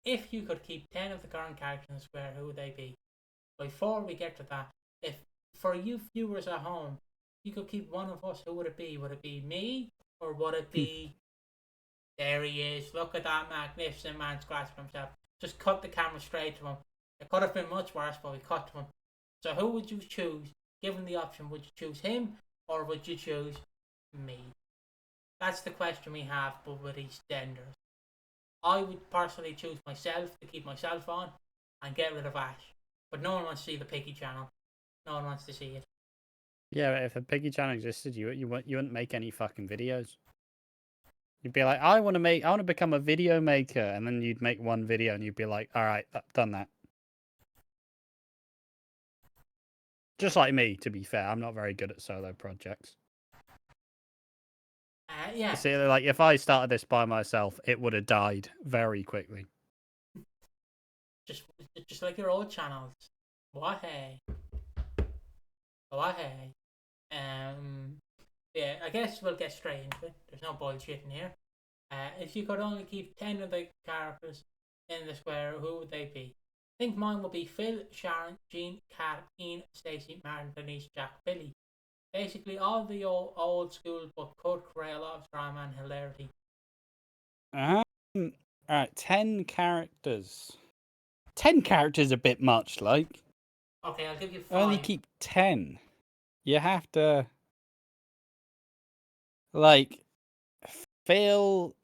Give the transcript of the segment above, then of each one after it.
if you could keep 10 of the current characters in the square, who would they be? Before we get to that, if for you viewers at home, you could keep one of us, who would it be? Would it be me? Or would it be... There he is. Look at that magnificent man scratching himself. Just cut the camera straight to him. It could have been much worse, but we cut to him. So who would you choose? Given the option, would you choose him or would you choose me? That's the question we have, but with EastEnders. I would personally choose myself to keep myself on and get rid of Ash. But no one wants to see the Piggy channel. No one wants to see it. Yeah, if a Piggy channel existed, you wouldn't make any fucking videos. You'd be like, I want to become a video maker, and then you'd make one video, and you'd be like, all right, I've done that. Just like me, to be fair, I'm not very good at solo projects. Yeah. See, like if I started this by myself, it would have died very quickly. Just like your old channels. What hey? What hey? Yeah, I guess we'll get straight into it. There's no bullshit in here. If you could only keep 10 of the characters in the square, who would they be? I think mine would be Phil, Sharon, Jean, Kat, Ian, Stacey, Martin, Denise, Jack, Billy. Basically all the old school, but could create a lot of drama and hilarity. Alright, 10 characters. 10 characters a bit much, like. Okay, I'll give you 5. Only keep 10. You have to... Like, Phil...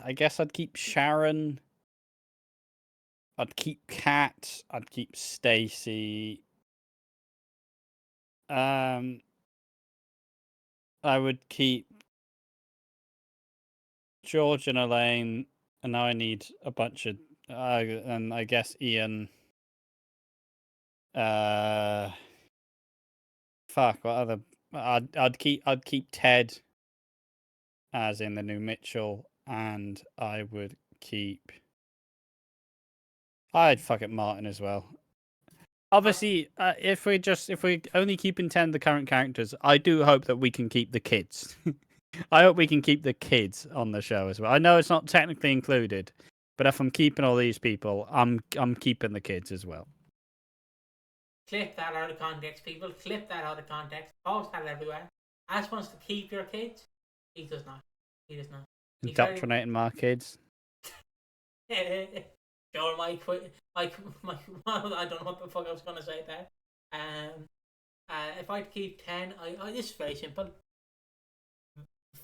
I guess I'd keep Sharon. I'd keep Kat. I'd keep Stacey. I would keep George and Elaine, and now I need a bunch of, and I guess Ian. Fuck. What other? I'd keep Ted, as in the new Mitchell, and I would keep. I'd fuck it Martin as well. Obviously, if we only keeping 10 of the current characters, I do hope that we can keep the kids. I hope we can keep the kids on the show as well. I know it's not technically included, but if I'm keeping all these people, I'm keeping the kids as well. Clip that out of context, people. Clip that out of context. Post that everywhere. Ash wants to keep your kids. He does not. He does not. Indoctrinating my kids. Sure, Mike. I don't know what the fuck I was gonna say there. If I'd keep 10, this is very simple.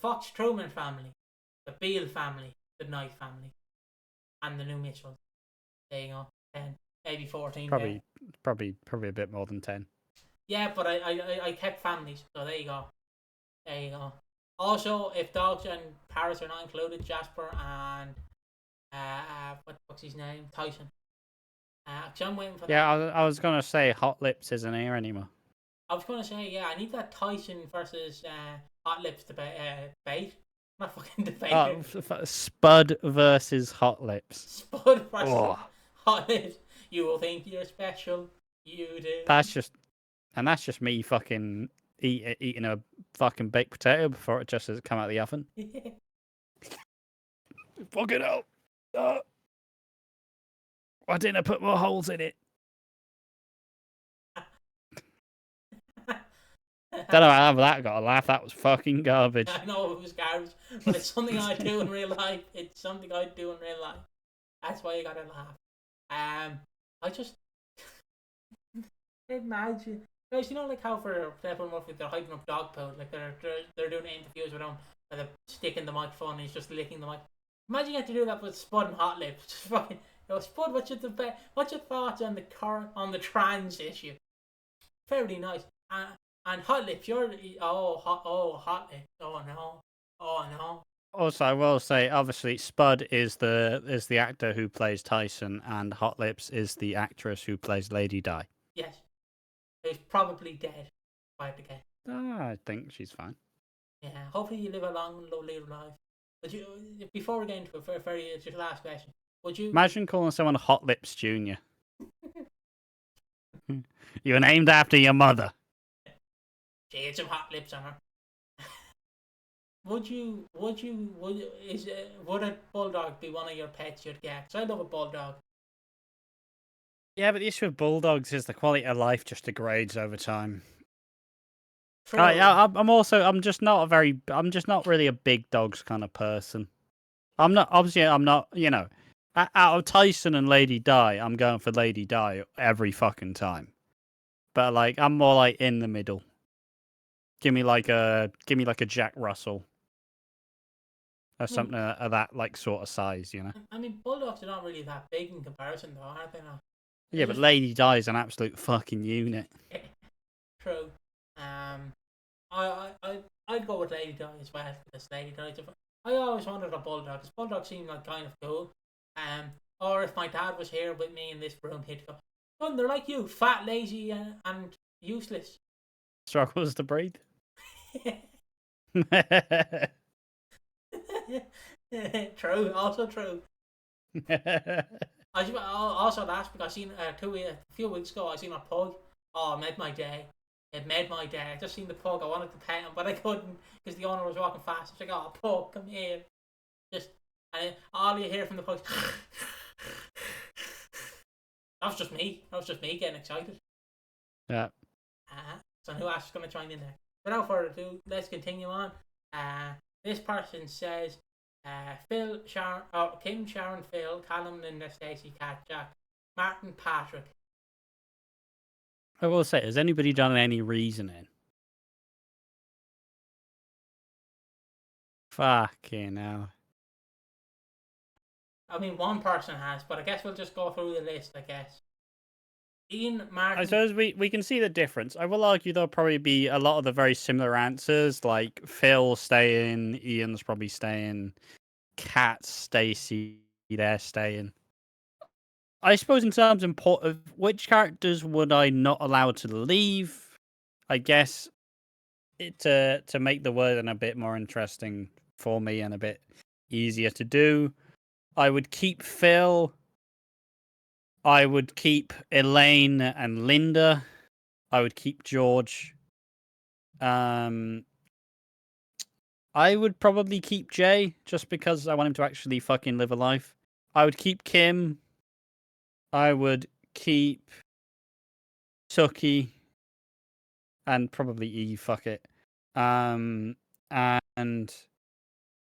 Fox Truman family, the Beale family, the Knight family, and the new Mitchells. There you go. 10, maybe 14. Probably a bit more than 10. Yeah, but I kept families, so there you go. There you go. Also, if dogs and parrots are not included, Jasper and what the fuck's his name? Tyson. I'm waiting for that. Yeah, I was gonna say Hot Lips isn't here anymore. I was gonna say, yeah, I need that Tyson versus Hot Lips debate. Not fucking debate. Spud versus Hot Lips. Spud versus Hot Lips. You will think you're special. You do. That's just me fucking eating a fucking baked potato before it just has come out of the oven. Fuck it out. Why didn't I put more holes in it? Don't know how that got a laugh. That was fucking garbage. I know it was garbage, but it's something I do in real life. It's something I do in real life. That's why you gotta laugh. I just imagine, guys. You know, like how for Stephen Murphy they're hyping up dog poo, like they're doing interviews with him, where they're sticking the microphone and he's just licking the mic. Imagine you had to do that with Spud and Hot Lips. Just fucking, Spud, what's your thoughts on the trans issue? Very nice. And Hot Lips, Hot Lips. Oh no. Also, I will say, obviously, Spud is the actor who plays Tyson, and Hot Lips is the actress who plays Lady Di. Yes, who's probably dead. If I had to guess. I think she's fine. Yeah, hopefully you live a long and lovely life. But before we get into it, it's your last question. Would you imagine calling someone Hot Lips Jr.? You were named after your mother. She had some hot lips on her. would would a bulldog be one of your pets you'd get? 'Cause I love a bulldog. Yeah, but the issue with bulldogs is the quality of life just degrades over time. True. I'm just not really a big dogs kind of person. I'm not, out of Tyson and Lady Di, I'm going for Lady Di every fucking time. But like, I'm more like in the middle. Give me like a Jack Russell or I mean, something of that like sort of size, you know. I mean, bulldogs are not really that big in comparison, though, are they? Not? Yeah, They're but just Lady Di is an absolute fucking unit. true. I'd go with Lady Di as well for this Lady Di. I always wanted a bulldog because bulldogs seem like kind of cool. Or if my dad was here with me in this room, he'd go, "Son, they're like you, fat, lazy, and useless." Struggles to breathe. True, also true. I also last week I seen a few weeks ago I seen a pug. Oh, it made my day. It made my day. I just seen the pug. I wanted to pet him, but I couldn't because the owner was walking fast. I was like, "Oh, pug, come here!" Just and all you hear from the pug. That was just me. That was just me getting excited. Yeah. So who else is going to join in there? Without further ado, let's continue on. This person says, Kim, Sharon, Phil, Callum, Linda, Stacey, Kat, Jack, Martin, Patrick. I will say, has anybody done any reasoning? Fucking hell. I mean, one person has, but I guess we'll just go through the list, I guess. Ian, Martin. I suppose we can see the difference. I will argue there'll probably be a lot of the very similar answers, like Phil staying, Ian's probably staying, Kat, Stacey, they're staying. I suppose in terms of which characters would I not allow to leave, I guess to make the wording a bit more interesting for me and a bit easier to do, I would keep Phil. I would keep Elaine and Linda. I would keep George. I would probably keep Jay just because I want him to actually fucking live a life. I would keep Kim. I would keep Suki and probably Eve. Fuck it. And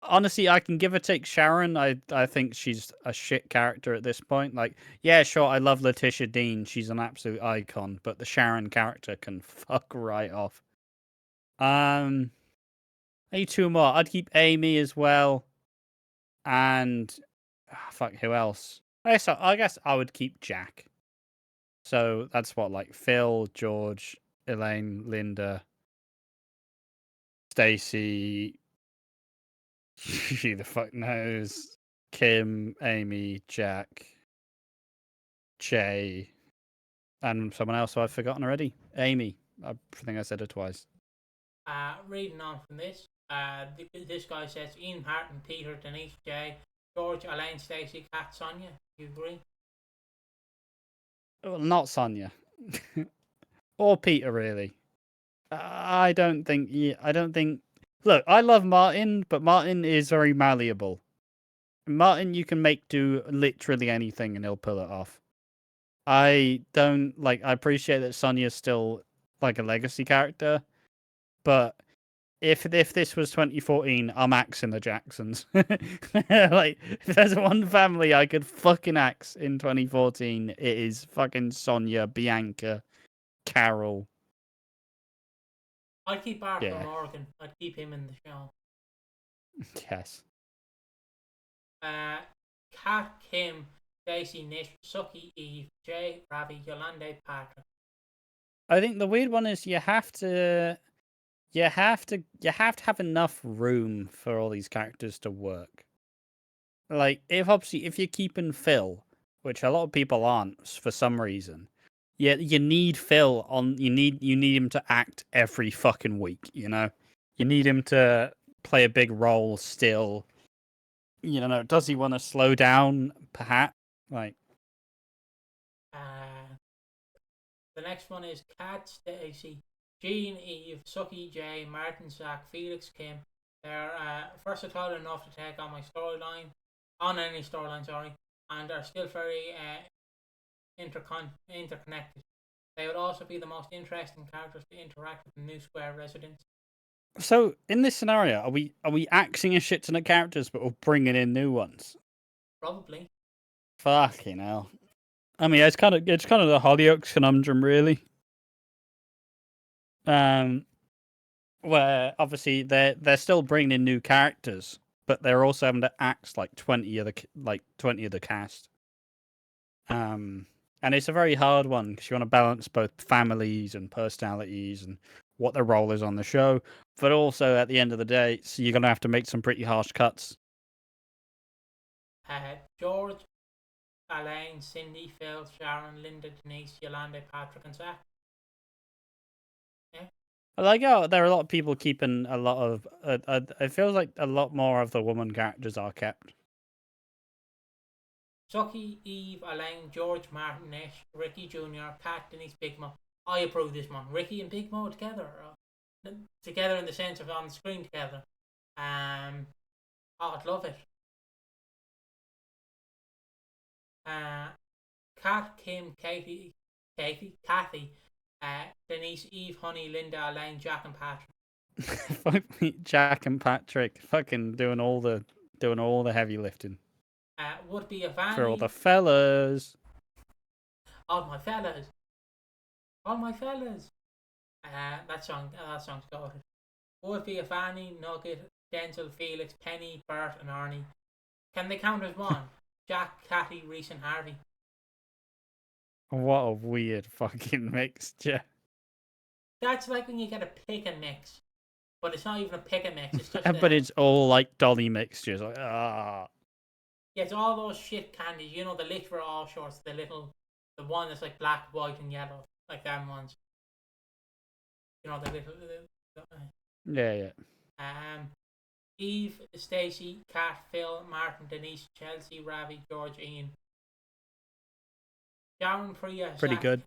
honestly, I can give or take Sharon. I think she's a shit character at this point. Like, yeah, sure, I love Letitia Dean. She's an absolute icon, but the Sharon character can fuck right off. Maybe two more. I'd keep Amy as well. And fuck, who else? I guess I would keep Jack. So that's what, like Phil, George, Elaine, Linda, Stacey. Who the fuck knows? Kim, Amy, Jack, Jay, and someone else who I've forgotten already. Amy. I think I said it twice. Reading on from this, this guy says Ian, Martin, Peter, Denise, Jay, George, Elaine, Stacey, Kat, Sonia. You agree? Well, not Sonia. Or Peter, really. I don't think. Yeah, I don't think. Look, I love Martin, but Martin is very malleable. Martin, you can make do literally anything, and he'll pull it off. I don't like. I appreciate that Sonia's still like a legacy character, but if this was 2014, I'm axing the Jacksons. Like, if there's one family I could fucking axe in 2014, it is fucking Sonia, Bianca, Carol. I'd keep Arthur Yeah. Morgan. I'd keep him in the show. Yes. Kat, Kim, Stacey, Nish, Suki, Eve, Jay, Ravi, Yolande, Patrick. I think the weird one is you have to have enough room for all these characters to work. Like, if you're keeping Phil, which a lot of people aren't for some reason, you need Phil on. You need him to act every fucking week. You know, you need him to play a big role still. You know, does he want to slow down? Perhaps. Like, The next one is Kat, Stacey, Jean, Eve, Suki, Jay, Martin, Zach, Felix, Kim, They're versatile enough to take on any storyline, sorry, and are still very interconnected. They would also be the most interesting characters to interact with the New Square residents. So in this scenario, are we axing a shit ton of characters, but we're bringing in new ones? Probably. Fucking hell. I mean, it's kind of the Hollyoaks conundrum, really. Where obviously they're still bringing in new characters, but they're also having to axe like 20 of the cast. And it's a very hard one because you want to balance both families and personalities and what their role is on the show, but also at the end of the day, so you're gonna have to make some pretty harsh cuts. George, Elaine, Cindy, Phil, Sharon, Linda, Denise, Yolanda, Patrick, and Zach. Yeah. I like how there are a lot of people keeping a lot of. It feels like a lot more of the woman characters are kept. Chucky, Eve, Elaine, George, Martin, Nish, Ricky Jr., Kat, Denise, Big Mo. I approve this one. Ricky and Big Mo together. Together in the sense of on the screen together. I'd love it. Kat, Kim, Kathy, Denise, Eve, Honey, Linda, Elaine, Jack, and Patrick. Fuck me, Jack and Patrick, fucking doing all the heavy lifting. Would be a Vanny. For all the fellas. All my fellas. That song's goated. Would be a Vanny, Nugget, Denzel, Felix, Penny, Bert, and Arnie. Can they count as one? Jack, Cathy, Reese, and Harvey. What a weird fucking mixture. That's like when you get a pick and mix. But it's not even a pick and mix. It's just but it's all like dolly mixtures. Like, Yeah, it's all those shit candies. You know, the literal all shorts. The one that's like black, white, and yellow. Like them ones. You know, the little... Yeah. Eve, Stacey, Kat, Phil, Martin, Denise, Chelsea, Ravi, George, Ian. Sharon, Priya, pretty good.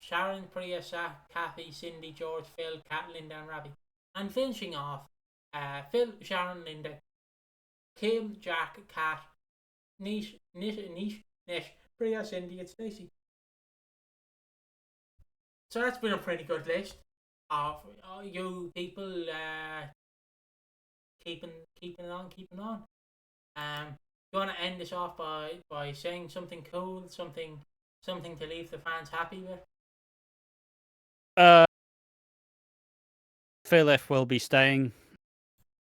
Sharon, Priya, Zach, Kathy, Cindy, George, Phil, Kat, Linda, and Ravi. And finishing off, Phil, Sharon, Linda, Kim, Jack, Kat, Nish, Priya, Cindy, and Stacey. So that's been a pretty good list of you people keeping on. You want to end this off by saying something cool, something to leave the fans happy with? Philip will be staying.